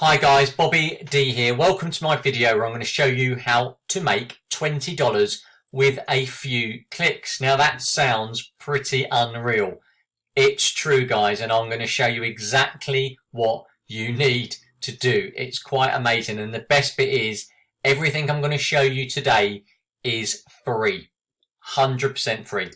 Hi guys, Bobby D here. Welcome to my video where I'm going to show you how to make $20 with a few clicks. Now that sounds pretty unreal. It's true guys, and I'm going to show you exactly what you need to do. It's quite amazing, and the best bit is everything I'm going to show you today is free. 100% free.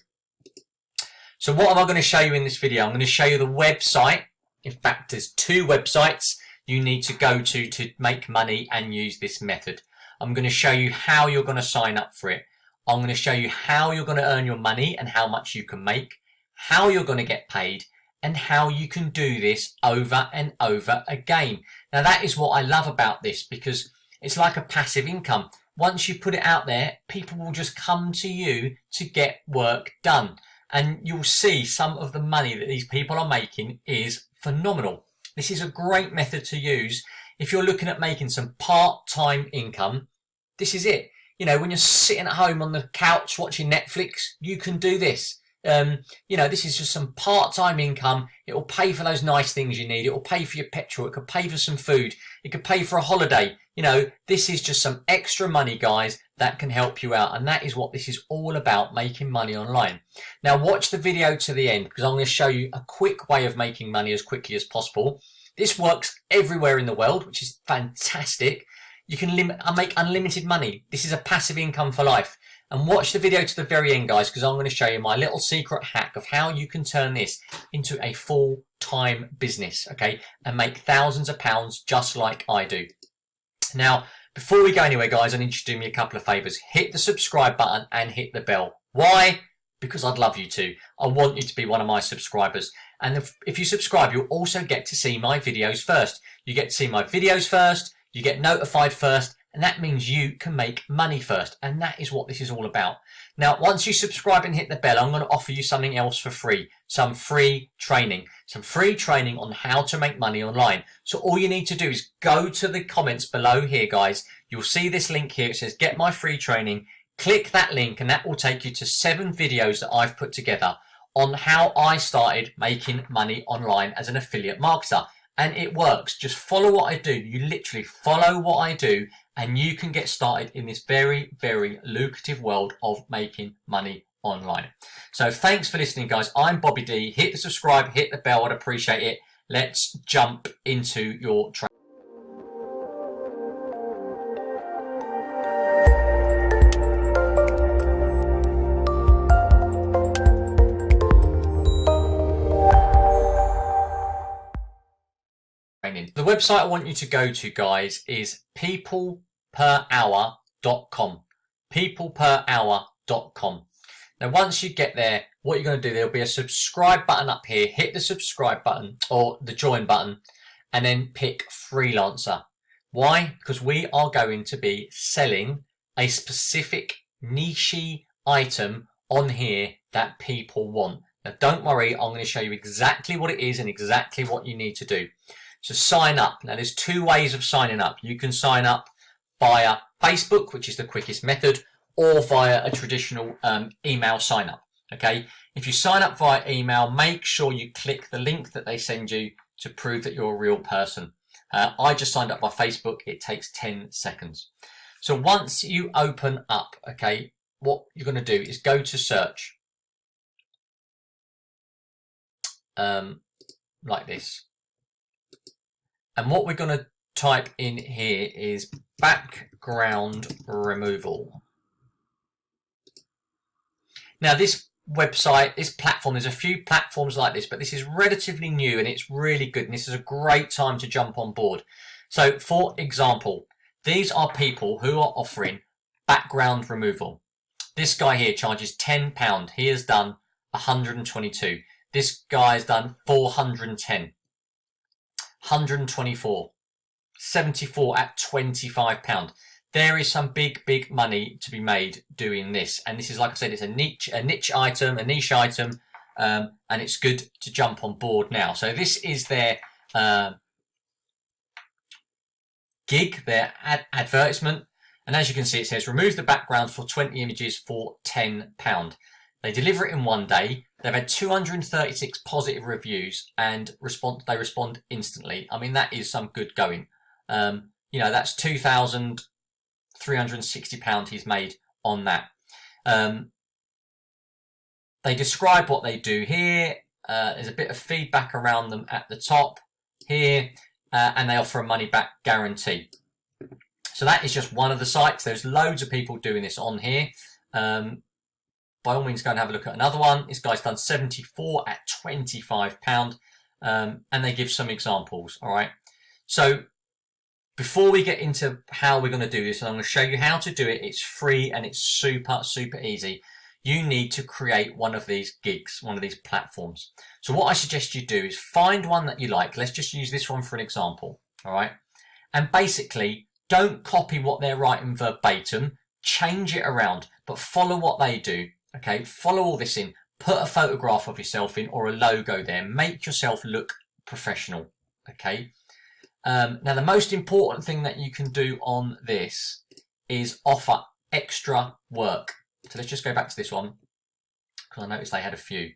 So what am I going to show you in this video? I'm going to show you the website. In fact, there's two websites you need to go to make money and use this method. I'm going to show you how you're going to sign up for it. I'm going to show you how you're going to earn your money and how much you can make, how you're going to get paid, and how you can do this over and over again. Now that is what I love about this, because it's like a passive income. Once you put it out there, people will just come to you to get work done. And you'll see some of the money that these people are making is phenomenal. This is a great method to use if you're looking at making some part-time income. This is it. You know, when you're sitting at home on the couch watching Netflix, you can do this. You know, this is just some part-time income. It will pay for those nice things you need. It will pay for your petrol. It could pay for some food. It could pay for a holiday. You know, this is just some extra money, guys, that can help you out. And that is what this is all about, making money online. Now, watch the video to the end, because I'm going to show you a quick way of making money as quickly as possible. This works everywhere in the world, which is fantastic. You can make unlimited money. This is a passive income for life. And watch the video to the very end, guys, because I'm going to show you my little secret hack of how you can turn this into a full-time business, okay, and make thousands of pounds just like I do. Now, before we go anywhere, guys, I need you to do me a couple of favours. Hit the subscribe button and hit the bell. Why? Because I'd love you to. I want you to be one of my subscribers. And if you subscribe, you'll also get to see my videos first. You get to see my videos first, you get notified first, and that means you can make money first. And that is what this is all about. Now, once you subscribe and hit the bell, I'm going to offer you something else for free. Some free training. Some free training on how to make money online. So all you need to do is go to the comments below here, guys. You'll see this link here. It says, get my free training. Click that link and that will take you to 7 videos that I've put together on how I started making money online as an affiliate marketer. And it works. Just follow what I do. You literally follow what I do and you can get started in this very, very lucrative world of making money online. So thanks for listening, guys. I'm Bobby D. Hit the subscribe, hit the bell. I'd appreciate it. Let's jump into your training. The website I want you to go to, guys, is peopleperhour.com. peopleperhour.com. Now, once you get there, what you're going to do, there'll be a subscribe button up here. Hit the subscribe button or the join button and then pick freelancer. Why? Because we are going to be selling a specific niche item on here that people want. Now, don't worry. I'm going to show you exactly what it is and exactly what you need to do. So sign up. Now there's 2 ways of signing up. You can sign up via Facebook, which is the quickest method, or via a traditional email sign up. Okay. If you sign up via email, make sure you click the link that they send you to prove that you're a real person. I just signed up by Facebook. It takes 10 seconds. So once you open up, okay, what you're going to do is go to search. Like this. And what we're going to type in here is background removal. Now this website, this platform, there's a few platforms like this, but this is relatively new and it's really good. And this is a great time to jump on board. So for example, these are people who are offering background removal. This guy here charges £10. He has done 122. This guy has done 410. 124, 74 at £25. There is some big money to be made doing this, and this is, like I said, it's a niche item, and it's good to jump on board now. So this is their gig, their advertisement, and as you can see, it says remove the background for 20 images for £10. They deliver it in 1 day. They've had 236 positive reviews and they respond instantly. I mean, that is some good going. You know, that's £2,360 he's made on that. They describe what they do here. There's a bit of feedback around them at the top here, and they offer a money back guarantee. So that is just one of the sites. There's loads of people doing this on here. By all means, go and have a look at another one. This guy's done 74 at £25, and they give some examples. All right. So before we get into how we're going to do this, I'm going to show you how to do it. It's free and it's super, super easy. You need to create one of these gigs, one of these platforms. So what I suggest you do is find one that you like. Let's just use this one for an example. All right. And basically, don't copy what they're writing verbatim. Change it around, but follow what they do. Okay. Follow all this in. Put a photograph of yourself in or a logo there. Make yourself look professional. Okay. Now, the most important thing that you can do on this is offer extra work. So let's just go back to this one because I noticed they had a few.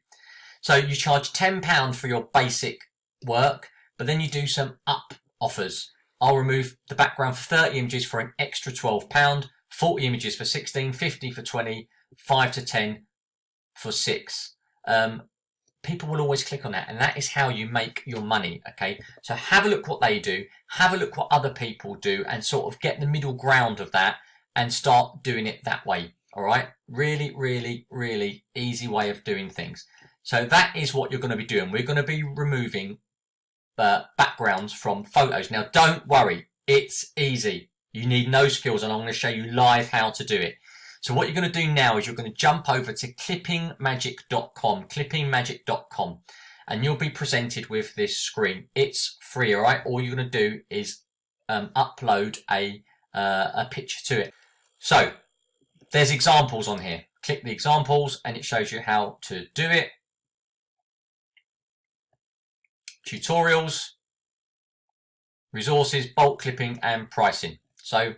So you charge £10 for your basic work, but then you do some up offers. I'll remove the background for 30 images for an extra £12, 40 images for 16, 50 for 20, 5 to 10 for 6. People will always click on that, and that is how you make your money. Okay, so have a look what they do, have a look what other people do, and sort of get the middle ground of that and start doing it that way. All right, really, really, really easy way of doing things. So that is what you're going to be doing. We're going to be removing backgrounds from photos. Now, don't worry, it's easy. You need no skills, and I'm going to show you live how to do it. So what you're going to do now is you're going to jump over to clippingmagic.com, and you'll be presented with this screen. It's free, all right? All you're going to do is upload a picture to it. So there's examples on here. Click the examples and it shows you how to do it. Tutorials, resources, bulk clipping and pricing. So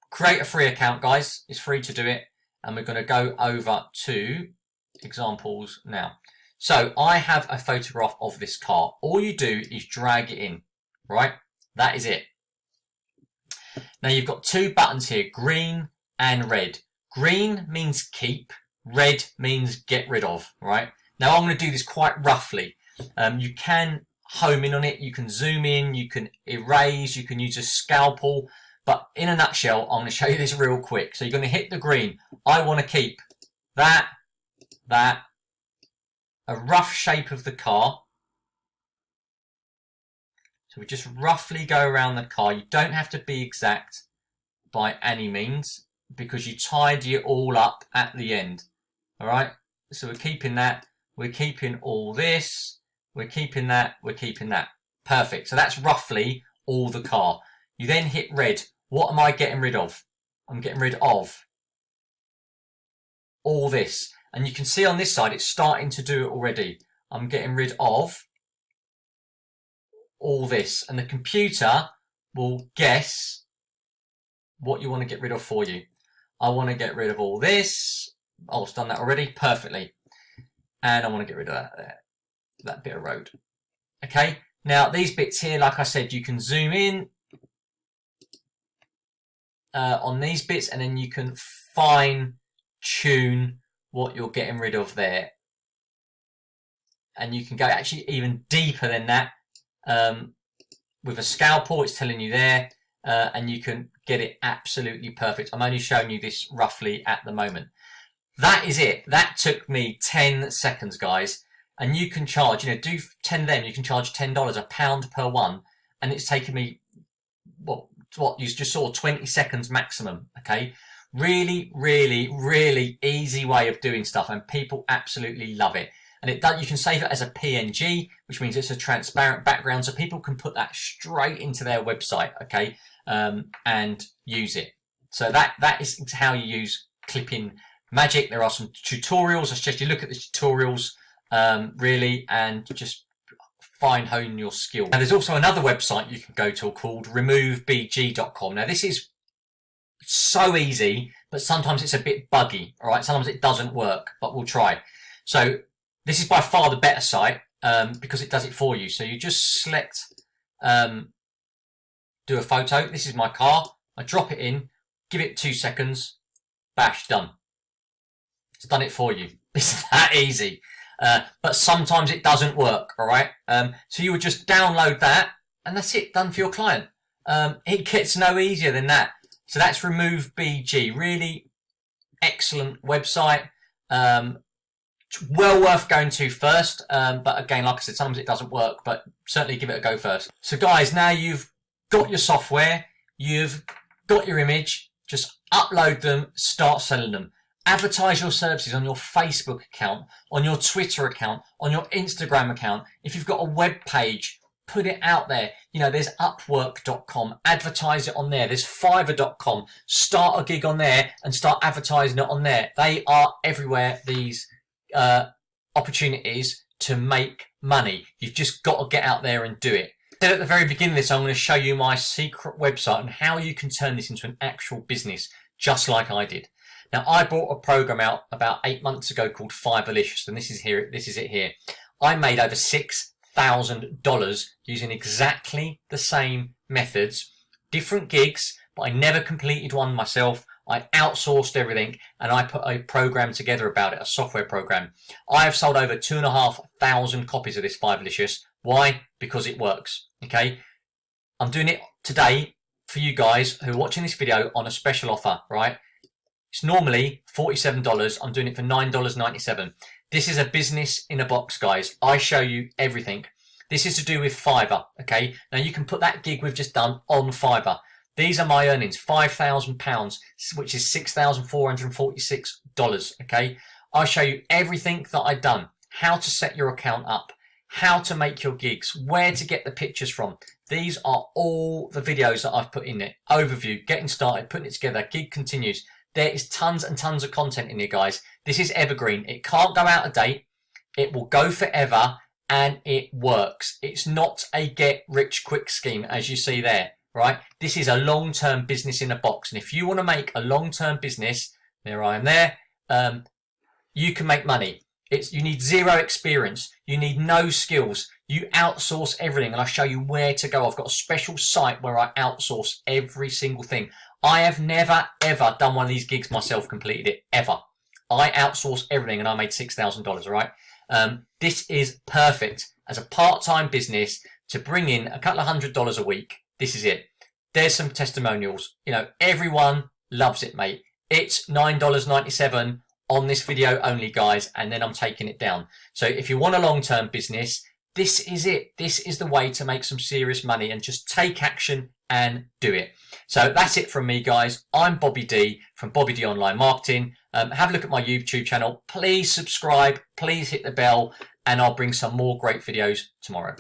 create a free account, guys. It's free to do it. And we're going to go over to examples now. So I have a photograph of this car. All you do is drag it in, right? That is it. Now you've got two buttons here, green and red. Green means keep, red means get rid of, right? Now I'm going to do this quite roughly. You can home in on it, you can zoom in, you can erase, you can use a scalpel, but in a nutshell, I'm going to show you this real quick. So you're going to hit the green. I want to keep that, a rough shape of the car. So we just roughly go around the car. You don't have to be exact by any means, because you tidy it all up at the end. All right. So we're keeping that. We're keeping all this. We're keeping that. We're keeping that. Perfect. So that's roughly all the car. You then hit red. What am I getting rid of? I'm getting rid of all this. And you can see on this side, it's starting to do it already. I'm getting rid of all this. And the computer will guess what you want to get rid of for you. I want to get rid of all this. Oh, it's done that already perfectly. And I want to get rid of that there, that bit of road. Okay. Now these bits here, like I said, you can zoom in on these bits, and then you can fine tune what you're getting rid of there. And you can go actually even deeper than that with a scalpel. It's telling you there. And you can get it absolutely perfect. I'm only showing you this roughly at the moment. That is it. That took me 10 seconds, guys. And you can charge, do 10 of them. You can charge $10, £1 per one. And it's taken me, what you just saw, 20 seconds maximum. Okay. Really, really, really easy way of doing stuff. And people absolutely love it. And you can save it as a PNG, which means it's a transparent background, so people can put that straight into their website, okay, and use it. So that is how you use Clipping Magic. There are some tutorials. I suggest you look at the tutorials, really, and just hone your skill. Now, there's also another website you can go to called removebg.com. Now, this is so easy, but sometimes it's a bit buggy, all right? Sometimes it doesn't work, but we'll try. So this is by far the better site because it does it for you. So you just select do a photo. This is my car. I drop it in, give it 2 seconds, bash, done. It's done it for you. It's that easy. But sometimes it doesn't work, all right? So you would just download that, and that's it, done for your client. It gets no easier than that. So that's Remove BG. Really excellent website. Well worth going to first. But again, like I said, sometimes it doesn't work, but certainly give it a go first. So guys, now you've got your software, you've got your image, just upload them, start selling them. Advertise your services on your Facebook account, on your Twitter account, on your Instagram account. If you've got a web page, put it out there. You know, there's Upwork.com, advertise it on there. There's Fiverr.com, start a gig on there and start advertising it on there. They are everywhere, these opportunities to make money. You've just got to get out there and do it. So at the very beginning of this, I'm going to show you my secret website and how you can turn this into an actual business, just like I did. Now, I brought a program out about 8 months ago called Fiverrlicious, and this is it here. I made over $6,000 using exactly the same methods, different gigs, but I never completed one myself. I outsourced everything, and I put a program together about it, a software program. I have sold over 2,500 copies of this Fiverrlicious. Why? Because it works. Okay, I'm doing it today for you guys who are watching this video on a special offer, right? It's normally $47. I'm doing it for $9.97. This is a business in a box, guys. I show you everything. This is to do with Fiverr, okay? Now, you can put that gig we've just done on Fiverr. These are my earnings, £5,000, which is $6,446, okay? I show you everything that I've done, how to set your account up, how to make your gigs, where to get the pictures from. These are all the videos that I've put in there. Overview, getting started, putting it together, gig continues. There is tons and tons of content in here, guys. This is evergreen. It can't go out of date. It will go forever, and it works. It's not a get-rich-quick scheme, as you see there, right? This is a long-term business in a box. And if you want to make a long-term business, there I am there, you can make money. You need zero experience. You need no skills. You outsource everything, and I show you where to go. I've got a special site where I outsource every single thing. I have never, ever done one of these gigs myself, completed it, ever. I outsource everything, and I made $6,000, all right? This is perfect as a part-time business to bring in a couple of $100 a week. This is it. There's some testimonials. You know, everyone loves it, mate. It's $9.97 on this video only, guys, and then I'm taking it down. So if you want a long-term business, this is it. This is the way to make some serious money, and just take action and do it. So that's it from me, guys. I'm Bobby D from Bobby D Online Marketing. Have a look at my YouTube channel. Please subscribe. Please hit the bell, and I'll bring some more great videos tomorrow.